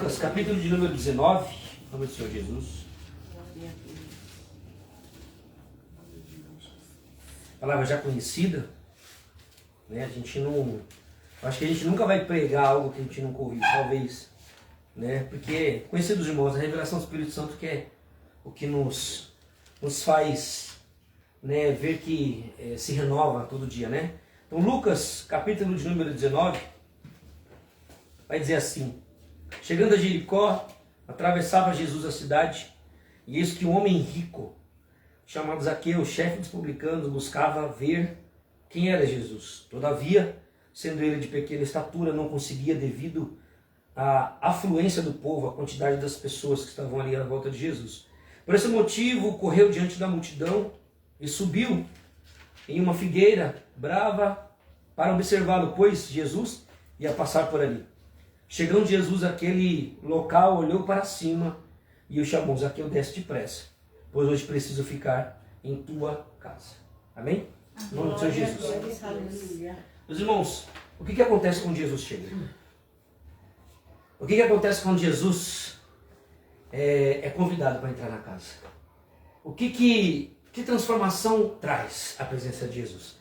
Lucas, capítulo de número 19, em nome do Senhor Jesus. Palavra já conhecida, né? A gente não... Acho que a gente nunca vai pregar algo que a gente nunca ouviu, talvez, né? Porque, conhecidos irmãos, a revelação do Espírito Santo que é o que nos faz, né, ver que se renova todo dia, né? Então, Lucas, capítulo de número 19, vai dizer assim: chegando a Jericó, atravessava Jesus a cidade, e eis que um homem rico, chamado Zaqueu, chefe dos publicanos, buscava ver quem era Jesus. Todavia, sendo ele de pequena estatura, não conseguia devido à afluência do povo, à quantidade das pessoas que estavam ali à volta de Jesus. Por esse motivo, correu diante da multidão e subiu em uma figueira brava para observá-lo, pois Jesus ia passar por ali. Chegando Jesus àquele local, olhou para cima e o chamou: Zaqueu, desce depressa, pois hoje preciso ficar em tua casa. Amém? Em nome do Senhor Jesus. Meus irmãos, o que acontece quando Jesus chega? O que acontece quando Jesus é convidado para entrar na casa? Que transformação traz a presença de Jesus?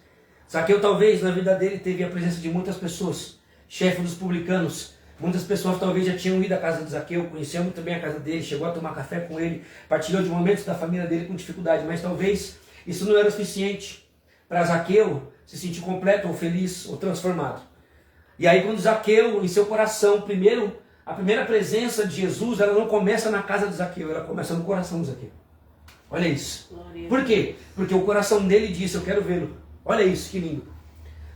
Zaqueu talvez na vida dele teve a presença de muitas pessoas, chefe dos publicanos. Muitas pessoas talvez já tinham ido à casa de Zaqueu, conheciam muito bem a casa dele, chegou a tomar café com ele, partilhou de momentos da família dele com dificuldade, mas talvez isso não era suficiente para Zaqueu se sentir completo ou feliz ou transformado. E aí quando Zaqueu, em seu coração, a primeira presença de Jesus, ela não começa na casa de Zaqueu, ela começa no coração de Zaqueu. Olha isso. Por quê? Porque o coração dele disse: eu quero vê-lo. Olha isso, que lindo.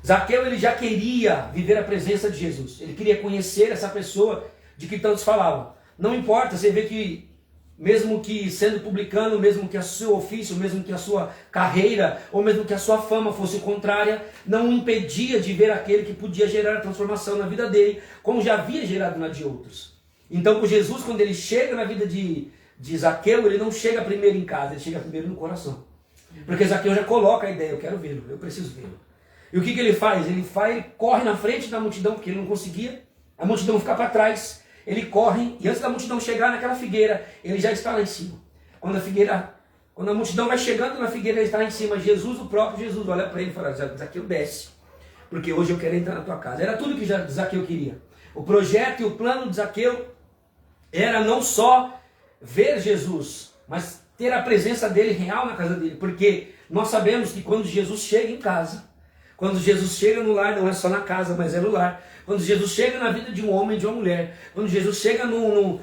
Zaqueu, ele já queria viver a presença de Jesus. Ele queria conhecer essa pessoa de que tantos falavam. Não importa, você vê que mesmo que sendo publicano, mesmo que o seu ofício, mesmo que a sua carreira, ou mesmo que a sua fama fosse contrária, não o impedia de ver aquele que podia gerar a transformação na vida dele, como já havia gerado na de outros. Então, com Jesus, quando ele chega na vida de Zaqueu, ele não chega primeiro em casa, ele chega primeiro no coração. Porque Zaqueu já coloca a ideia: eu quero vê-lo, eu preciso vê-lo. E o que ele faz? Ele corre na frente da multidão, porque ele não conseguia a multidão ficar para trás. Ele corre, e antes da multidão chegar naquela figueira, ele já está lá em cima. Quando a multidão vai chegando na figueira, ele está lá em cima. Jesus, o próprio Jesus, olha para ele e fala: Zaqueu, desce, porque hoje eu quero entrar na tua casa. Era tudo que Zaqueu queria. O projeto e o plano de Zaqueu era não só ver Jesus, mas ter a presença dele real na casa dele. Porque nós sabemos que quando Jesus chega em casa, quando Jesus chega no lar, não é só na casa, mas é no lar. Quando Jesus chega na vida de um homem e de uma mulher, quando Jesus chega num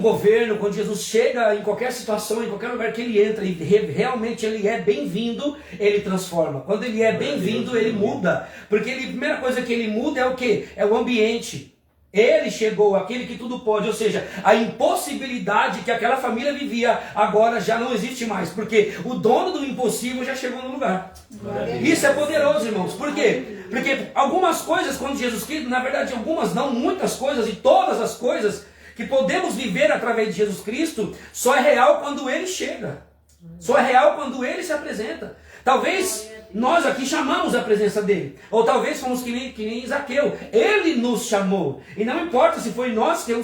governo, quando Jesus chega em qualquer situação, em qualquer lugar que ele entra e realmente ele é bem-vindo, ele transforma. Quando ele é bem-vindo, ele muda. Porque a primeira coisa que ele muda é o quê? É o ambiente. Ele chegou, aquele que tudo pode, ou seja, a impossibilidade que aquela família vivia agora já não existe mais, porque o dono do impossível já chegou no lugar. Isso é poderoso, irmãos. Por quê? Porque algumas coisas, quando Jesus Cristo, na verdade algumas não, muitas coisas e todas as coisas que podemos viver através de Jesus Cristo, só é real quando ele chega. Só é real quando ele se apresenta. Talvez nós aqui chamamos a presença dele. Ou talvez fomos que nem Zaqueu. Ele nos chamou. E não importa se foi nós quem o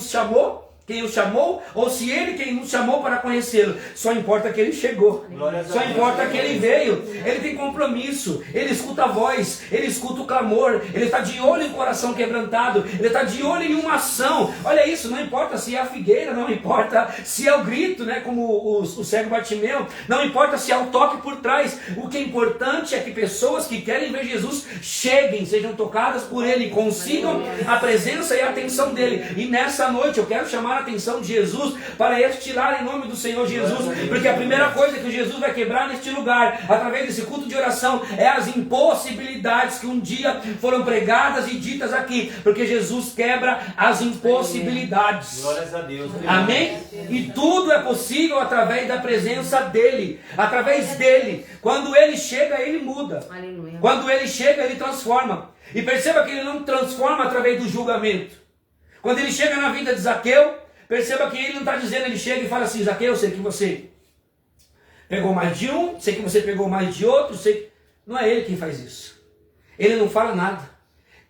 chamou, ou se ele quem nos chamou para conhecê-lo. Só importa que ele chegou. Só importa que ele veio. Ele tem compromisso. Ele escuta a voz. Ele escuta o clamor. Ele está de olho em coração quebrantado. Ele está de olho em uma ação. Olha isso, não importa se é a figueira, não importa se é o grito, né, como o cego Bartimeu. Não importa se é o toque por trás. O que é importante é que pessoas que querem ver Jesus cheguem, sejam tocadas por ele, consigam a presença e a atenção dele. E nessa noite eu quero chamar a atenção de Jesus para este lar em nome do Senhor Jesus, porque a primeira coisa que Jesus vai quebrar neste lugar, através desse culto de oração, é as impossibilidades que um dia foram pregadas e ditas aqui, porque Jesus quebra as impossibilidades. Glórias a Deus. Amém? E tudo é possível através da presença dele, através dele. Quando ele chega, ele muda. Quando ele chega, ele transforma. E perceba que ele não transforma através do julgamento. Quando ele chega na vida de Zaqueu, perceba que ele não está dizendo, ele chega e fala assim: Zaqueu, eu sei que você pegou mais de um, sei que você pegou mais de outro, sei. Não é ele quem faz isso. Ele não fala nada.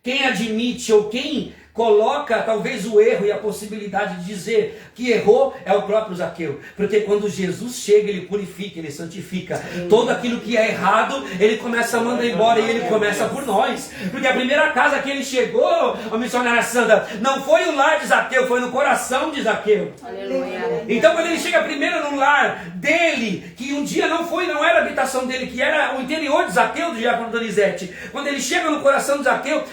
Quem admite ou quem coloca talvez o erro e a possibilidade de dizer que errou é o próprio Zaqueu. Porque quando Jesus chega, ele purifica, ele santifica. Todo aquilo que é errado, ele começa a mandar embora, e ele começa por nós. Porque a primeira casa que ele chegou, a missionária Sandra, não foi o lar de Zaqueu, foi no coração de Zaqueu. Aleluia. Então quando ele chega primeiro no lar dele, que um dia não era a habitação dele, que era o interior de Zaqueu, do diácono Donizete. Quando ele chega no coração de Zaqueu,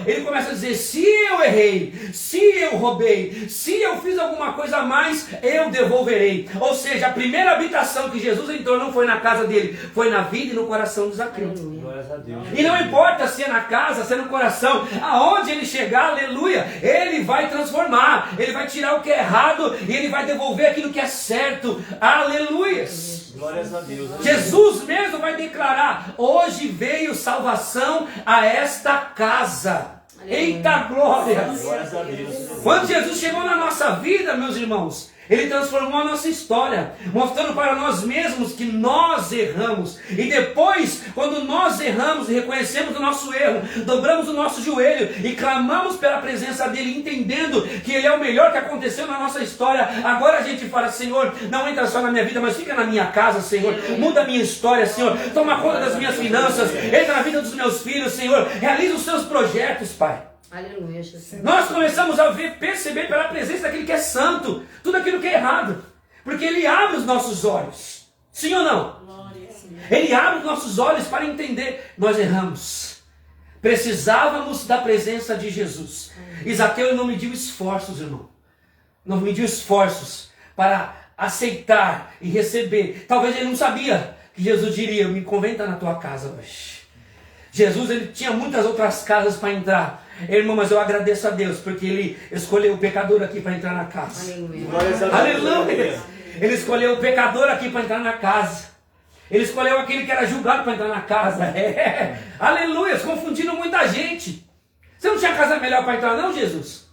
ele começa a dizer: se eu errei, se eu roubei, se eu fiz alguma coisa a mais, eu devolverei. Ou seja, a primeira habitação que Jesus entrou não foi na casa dele, foi na vida e no coração de Zaqueu. Glórias a Deus. E não importa se é na casa, se é no coração, aonde ele chegar, aleluia, ele vai transformar, ele vai tirar o que é errado e ele vai devolver aquilo que é certo, aleluia. Glórias a Deus. Jesus mesmo vai declarar: hoje veio salvação a esta casa. Eita glória! Glórias a Deus. Quando Jesus chegou na nossa vida, meus irmãos, ele transformou a nossa história, mostrando para nós mesmos que nós erramos. E depois, quando nós erramos e reconhecemos o nosso erro, dobramos o nosso joelho e clamamos pela presença dele, entendendo que ele é o melhor que aconteceu na nossa história. Agora a gente fala: Senhor, não entra só na minha vida, mas fica na minha casa, Senhor. Muda a minha história, Senhor. Toma conta das minhas finanças. Entra na vida dos meus filhos, Senhor. Realiza os seus projetos, Pai. Aleluia, Jesus. Nós começamos a perceber pela presença daquele que é santo, tudo aquilo que é errado. Porque ele abre os nossos olhos. Sim ou não? Ele abre os nossos olhos para entender: nós erramos. Precisávamos da presença de Jesus. E Zaqueu não mediu esforços, irmão. Não mediu esforços para aceitar e receber. Talvez ele não sabia que Jesus diria: me convém estar na tua casa hoje. Jesus, ele tinha muitas outras casas para entrar. Irmão, mas eu agradeço a Deus, porque ele escolheu o pecador aqui para entrar na casa. Aleluia. Aleluia! Ele escolheu o pecador aqui para entrar na casa. Ele escolheu aquele que era julgado para entrar na casa. Aleluia! Confundindo muita gente. Você não tinha casa melhor para entrar não, Jesus?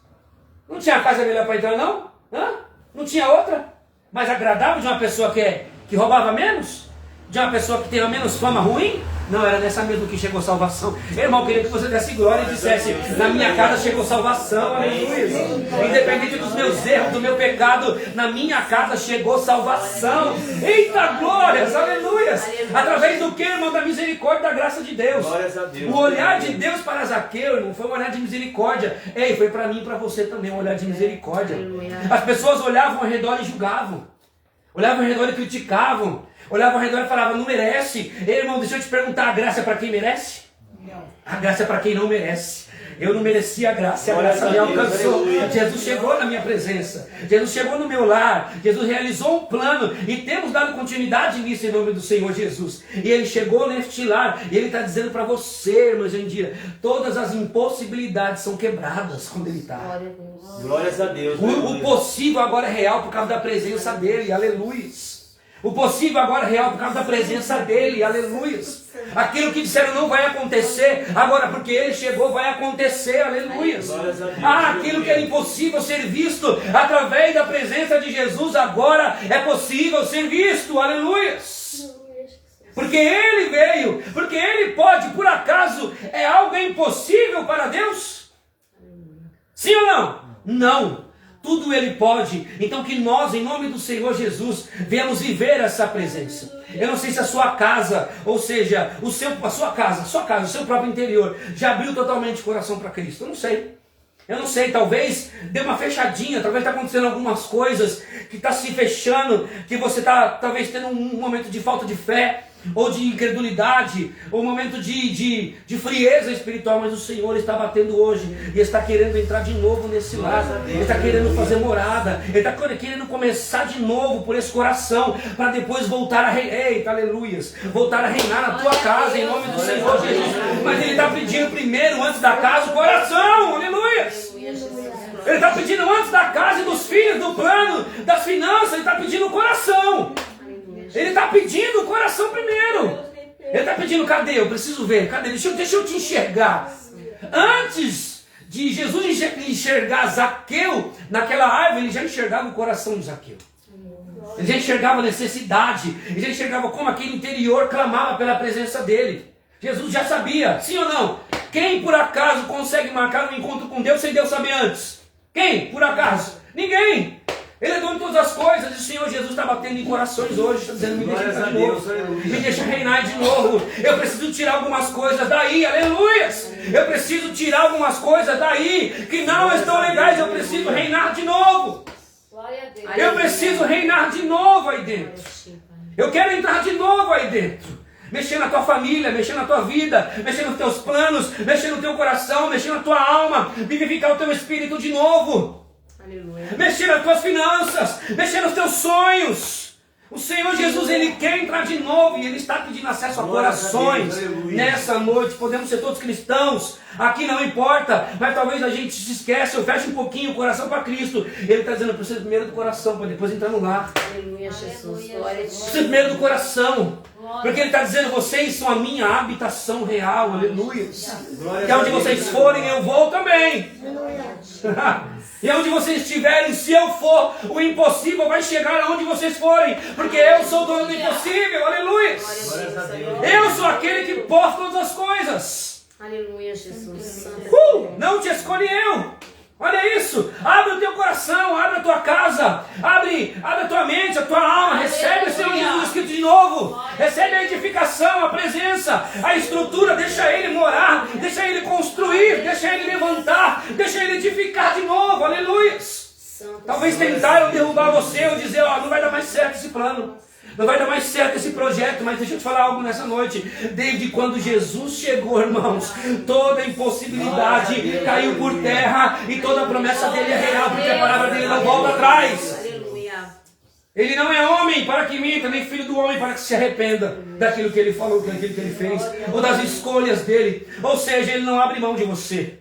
Não tinha casa melhor para entrar não? Hã? Não tinha outra? Mais agradável, de uma pessoa que roubava menos? De uma pessoa que tem menos fama ruim? Não, era nessa mesmo que chegou salvação. Irmão, eu queria que você desse glória e dissesse: na minha casa chegou salvação, aleluia. Independente dos meus erros, do meu pecado, na minha casa chegou salvação. Eita glórias, aleluias. Através do que, irmão? Da misericórdia, da graça de Deus. Glórias a Deus. O olhar de Deus para Zaqueu, irmão, foi um olhar de misericórdia. Ei, foi para mim e para você também um olhar de misericórdia. As pessoas olhavam ao redor e julgavam. Olhavam ao redor e criticavam. Olhavam ao redor e falavam: não merece. Ei, irmão, deixa eu te perguntar: a graça é para quem merece? Não. A graça é para quem não merece. Eu não merecia a graça, a graça me alcançou. Jesus chegou na minha presença. Jesus chegou no meu lar. Jesus realizou um plano. E temos dado continuidade nisso em nome do Senhor Jesus. E Ele chegou neste lar. E Ele está dizendo para você, irmã Jandira: todas as impossibilidades são quebradas quando Ele está. Glórias a Deus. O possível agora é real por causa da presença dEle. Aleluia. O possível agora é real por causa da presença dEle. Aleluia. Aquilo que disseram não vai acontecer, agora porque Ele chegou vai acontecer. Aleluia. Aquilo que era impossível ser visto através da presença de Jesus, agora é possível ser visto. Aleluia. Porque Ele veio, porque Ele pode. Por acaso é algo impossível para Deus? Sim ou não? Não. Tudo Ele pode. Então que nós, em nome do Senhor Jesus, venhamos viver essa presença. Eu não sei se a sua casa, ou seja, a sua casa, o seu próprio interior, já abriu totalmente o coração para Cristo. Eu não sei, talvez dê uma fechadinha, talvez está acontecendo algumas coisas que está se fechando, que você está talvez tendo um momento de falta de fé, ou de incredulidade, ou um momento de frieza espiritual, mas o Senhor está batendo hoje, e está querendo entrar de novo nesse lar, Ele está querendo fazer morada, Ele está querendo começar de novo por esse coração, para depois voltar a reinar, eita, aleluias, voltar a reinar na tua casa, em nome do Senhor Jesus. Mas Ele está pedindo primeiro, antes da casa, o coração, aleluias. Ele está pedindo antes da casa e dos filhos, do plano, das finanças, Ele está pedindo o coração. Ele está pedindo o coração primeiro. Ele está pedindo: cadê? Eu preciso ver. Cadê? Deixa eu te enxergar. Antes de Jesus enxergar Zaqueu naquela árvore, ele já enxergava o coração de Zaqueu. Ele já enxergava a necessidade. Ele já enxergava como aquele interior clamava pela presença dele. Jesus já sabia, sim ou não? Quem por acaso consegue marcar um encontro com Deus sem Deus saber antes? Quem por acaso? Ninguém. Ele é dono de todas as coisas, e o Senhor Jesus está batendo em corações hoje, está dizendo, me deixa entrar de novo, me deixa reinar de novo, eu preciso tirar algumas coisas daí, aleluias, eu preciso tirar algumas coisas daí, que não estão legais, eu preciso reinar de novo, eu preciso reinar de novo aí dentro, eu quero entrar de novo aí dentro, mexer na tua família, mexer na tua vida, mexer nos teus planos, mexer no teu coração, mexer na tua alma, vivificar o teu espírito de novo. Aleluia. Mexer nas tuas finanças, mexer nos teus sonhos. O Senhor Jesus, Ele quer entrar de novo e Ele está pedindo acesso a corações nessa noite. Podemos ser todos cristãos, aqui não importa, mas talvez a gente se esqueça, ou feche um pouquinho o coração para Cristo. Ele está dizendo, eu preciso primeiro do coração, para depois entrar no lar. Aleluia, Jesus, glória a Deus. Preciso primeiro do coração, porque Ele está dizendo, vocês são a minha habitação real, aleluia. Que onde vocês forem, eu vou também. E onde vocês estiverem, se eu for, o impossível vai chegar aonde vocês forem, porque eu sou o dono do impossível, aleluia. Eu sou aquele que pode todas as coisas. Aleluia, Jesus. Não te escolhi eu. Olha isso, abre o teu coração, abre a tua casa, abre a tua mente, a tua alma, recebe o Senhor Jesus escrito de novo, recebe a edificação, a presença, a estrutura, deixa Ele morar, deixa Ele construir, deixa Ele levantar, deixa Ele edificar de novo, aleluia. Talvez tentaram derrubar você ou dizer, ó, não vai dar mais certo esse plano. Não vai dar mais certo esse projeto, mas deixa eu te falar algo nessa noite. Desde quando Jesus chegou, irmãos, toda impossibilidade caiu por terra e toda a promessa dele é real, porque a palavra dele não volta atrás. Ele não é homem para que minta, nem filho do homem para que se arrependa daquilo que ele falou, daquilo que ele fez, ou das escolhas dele. Ou seja, ele não abre mão de você.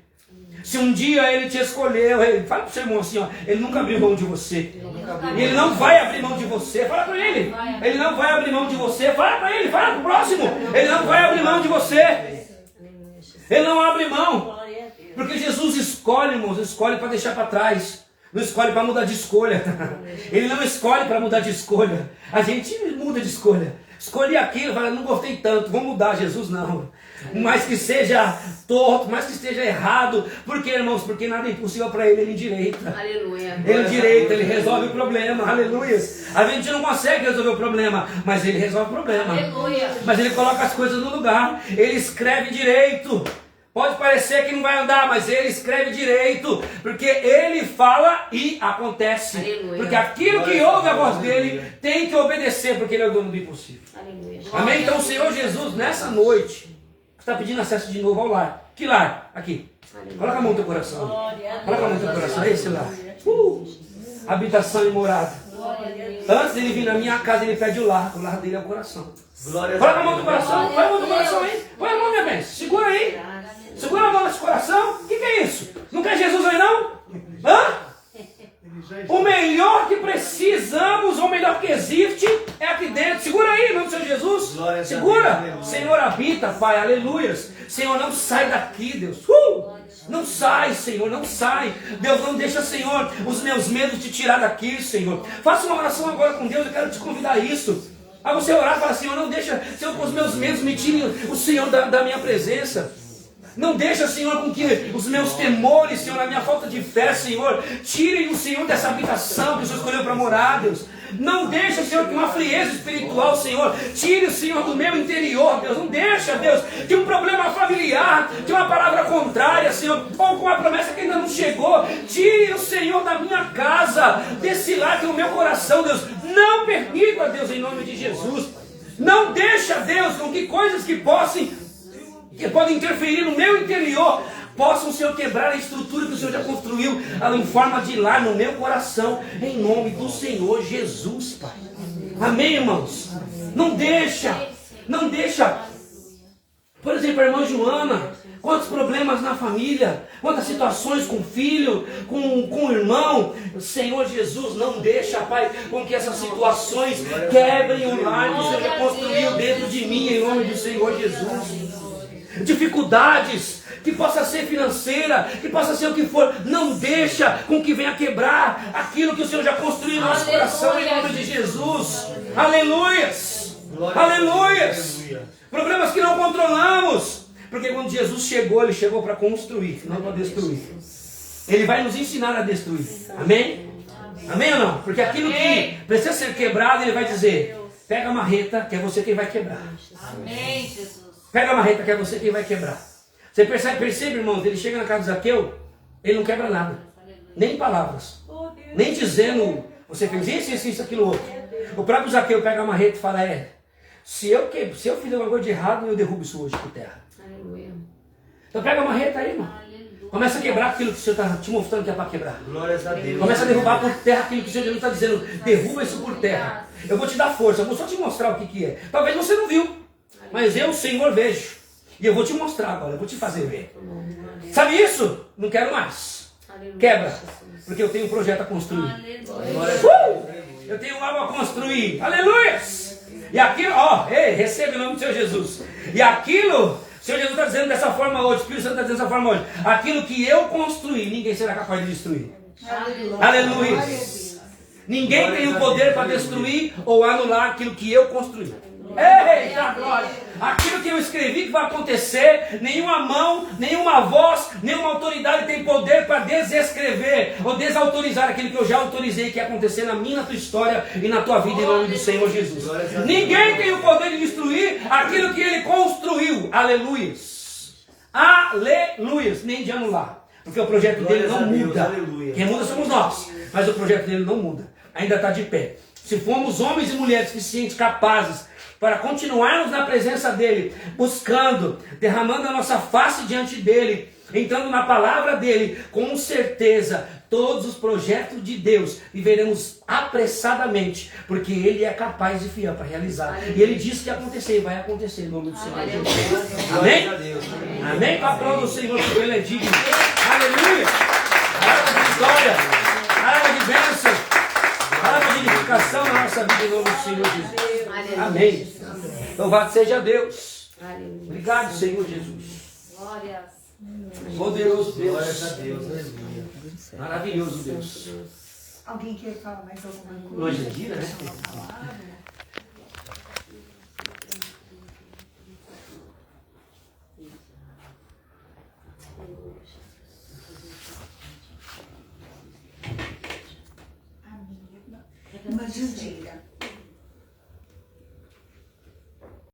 Se um dia ele te escolheu, fala para o seu irmão assim, ó, ele nunca abriu mão de você. E ele não vai abrir mão de você. Fala para ele. Ele não vai abrir mão de você. Fala para ele, fala para o próximo. Ele não vai abrir mão de você. Ele não abre mão. Porque Jesus escolhe, irmãos, escolhe para deixar para trás. Não escolhe para mudar de escolha. Ele não escolhe para mudar de escolha. A gente muda de escolha. Escolhi aquilo, fala, não gostei tanto, vou mudar. Jesus não. Mais que seja torto, mais que esteja errado. Por quê, irmãos? Porque nada é impossível para ele, ele endireita. Aleluia. Ele endireita, ele resolve o problema. Aleluia. A gente não consegue resolver o problema, mas ele resolve o problema. Aleluia. Mas ele coloca as coisas no lugar. Ele escreve direito. Pode parecer que não vai andar, mas ele escreve direito, porque ele fala e acontece. Aleluia. Porque aquilo que ouve a voz dele tem que obedecer, porque ele é o dono do impossível. Aleluia. Amém? Então o Senhor Jesus, nessa noite, está pedindo acesso de novo ao lar. Que lar? Aqui. Aleluia. Coloca a mão no teu coração. Coloca a mão no teu coração. É esse lar. Habitação e morada. Antes dele vir na minha casa, ele pede o lar. O lar dele é o coração. Coloca a mão no coração. Põe a mão no coração aí. Põe a mão, minha bênção. Segura aí. Segura a mão nesse coração. O que é isso? Não quer Jesus aí não? Hã? O melhor que precisamos, ou o melhor que existe, é aqui dentro. Segura aí, em nome do Senhor Jesus. Segura. Senhor habita, Pai, aleluias. Senhor, não sai daqui, Deus. Não sai, Senhor, não sai. Deus, não deixa, Senhor, os meus medos te tirar daqui, Senhor. Faça uma oração agora com Deus, eu quero te convidar a isso. A você orar e falar, Senhor, não deixa, Senhor, com os meus medos me tirem o Senhor da minha presença. Não deixa, Senhor, com que os meus temores, Senhor, a minha falta de fé, Senhor, tirem o Senhor dessa habitação que o Senhor escolheu para morar, Deus. Não deixa, Senhor, que uma frieza espiritual, Senhor, tire o Senhor do meu interior, Deus. Não deixa, Deus, que um problema familiar, que uma palavra contrária, Senhor, ou com uma promessa que ainda não chegou, tire o Senhor da minha casa, desse lar que é o meu coração, Deus. Não permita, Deus, em nome de Jesus. Não deixa, Deus, com que coisas que podem interferir no meu interior, possam, Senhor, quebrar a estrutura que o Senhor já construiu em forma de lar no meu coração, em nome do Senhor Jesus, Pai. Amém, irmãos? Não deixa. Por exemplo, a irmã Joana, quantos problemas na família, quantas situações com o filho, com o irmão. O Senhor Jesus, não deixa, Pai, com que essas situações quebrem o lar que o Senhor já construiu dentro de mim, em nome do Senhor Jesus. Dificuldades, que possa ser financeira, que possa ser o que for, não deixa com que venha quebrar aquilo que o Senhor já construiu no nosso coração, em nome de Jesus. Aleluias, aleluias. Problemas que não controlamos, Porque quando Jesus chegou, ele chegou para construir, não para destruir. Ele vai nos ensinar a destruir. Amém? Amém ou não? Porque aquilo que precisa ser quebrado, ele vai dizer: pega a marreta, que é você quem vai quebrar. Amém, Jesus. Pega a marreta, que é você quem vai quebrar. Você percebe, irmãos, ele chega na casa de Zaqueu, ele não quebra nada. Nem palavras. Nem dizendo, você fez isso, aquilo outro. O próprio Zaqueu pega a marreta e fala: se eu fizer alguma coisa de errado, eu derrubo isso hoje por terra. Aleluia. Então pega a marreta aí, irmão. Começa a quebrar aquilo que o Senhor está te mostrando que é para quebrar. Glórias a Deus. Começa a derrubar por terra aquilo que o Senhor Jesus está dizendo. Derruba isso por terra. Eu vou te dar força, eu vou só te mostrar o que é. Talvez você não viu, mas eu, Senhor, vejo. E eu vou te mostrar agora, eu vou te fazer ver. Sabe isso? Não quero mais. Quebra. Porque eu tenho um projeto a construir. Eu tenho algo a construir. Aleluia! E aquilo, receba em nome do Senhor Jesus. E aquilo, o Senhor Jesus está dizendo dessa forma hoje, o Espírito Santo está dizendo dessa forma hoje. Aquilo que eu construí, ninguém será capaz de destruir. Aleluia! Ninguém tem o poder para destruir ou anular aquilo que eu construí. Eita glória! Aquilo que eu escrevi que vai acontecer, nenhuma mão, nenhuma voz, nenhuma autoridade tem poder para desescrever ou desautorizar aquilo que eu já autorizei que ia acontecer na minha, na tua história e na tua vida, em nome do Senhor Jesus. Ninguém tem o poder de destruir aquilo que ele construiu. Aleluias! Aleluias! Nem de anular. Porque o projeto dele não muda. Quem muda somos nós. Mas o projeto dele não muda. Ainda está de pé. Se formos homens e mulheres suficientes, capazes, para continuarmos na presença dele, buscando, derramando a nossa face diante dele, entrando na palavra dele, com certeza, todos os projetos de Deus viveremos apressadamente, porque ele é capaz e fiel para realizar. E ele disse que ia acontecer, e vai acontecer em nome do Senhor Jesus. Amém? Amém? Para a prova do Senhor, porque ele é digno. Aleluia! Palavra de vitória, palavra de bênção, palavra de edificação na nossa vida em nome do Senhor Jesus. Amém. Louvado seja Deus. Obrigado, Senhor Jesus. Poderoso Deus. Glórias a Deus. Aleluia. Maravilhoso Deus. Alguém quer falar mais alguma coisa? Hoje em dia, né? Irmã Jandira,